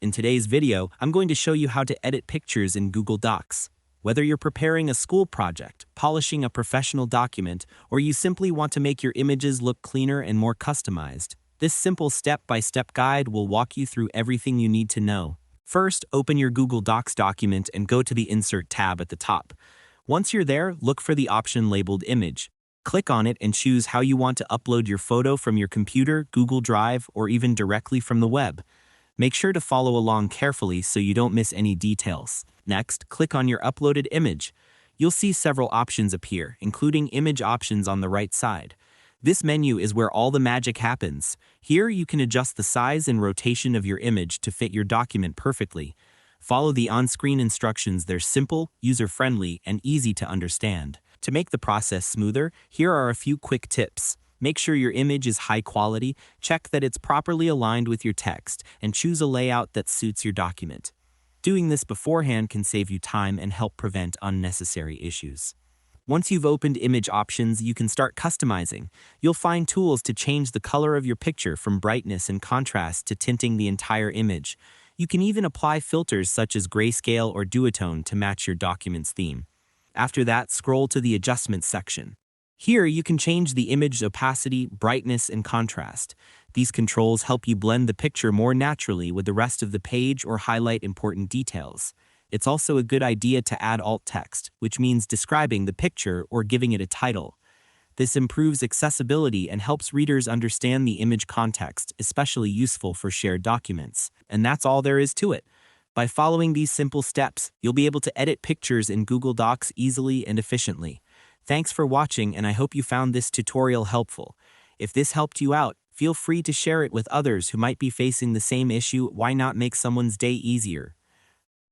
In today's video, I'm going to show you how to edit pictures in Google Docs. Whether you're preparing a school project, polishing a professional document, or you simply want to make your images look cleaner and more customized, this simple step-by-step guide will walk you through everything you need to know. First, open your Google Docs document and go to the Insert tab at the top. Once you're there, look for the option labeled Image. Click on it and choose how you want to upload your photo from your computer, Google Drive, or even directly from the web. Make sure to follow along carefully so you don't miss any details. Next, click on your uploaded image. You'll see several options appear, including image options on the right side. This menu is where all the magic happens. Here you can adjust the size and rotation of your image to fit your document perfectly. Follow the on-screen instructions. They're simple, user-friendly, and easy to understand. To make the process smoother, here are a few quick tips. Make sure your image is high quality, check that it's properly aligned with your text, and choose a layout that suits your document. Doing this beforehand can save you time and help prevent unnecessary issues. Once you've opened image options, you can start customizing. You'll find tools to change the color of your picture from brightness and contrast to tinting the entire image. You can even apply filters such as grayscale or duotone to match your document's theme. After that, scroll to the Adjustments section. Here, you can change the image's opacity, brightness, and contrast. These controls help you blend the picture more naturally with the rest of the page or highlight important details. It's also a good idea to add alt text, which means describing the picture or giving it a title. This improves accessibility and helps readers understand the image context, especially useful for shared documents. And that's all there is to it. By following these simple steps, you'll be able to edit pictures in Google Docs easily and efficiently. Thanks for watching, and I hope you found this tutorial helpful. If this helped you out, feel free to share it with others who might be facing the same issue. Why not make someone's day easier?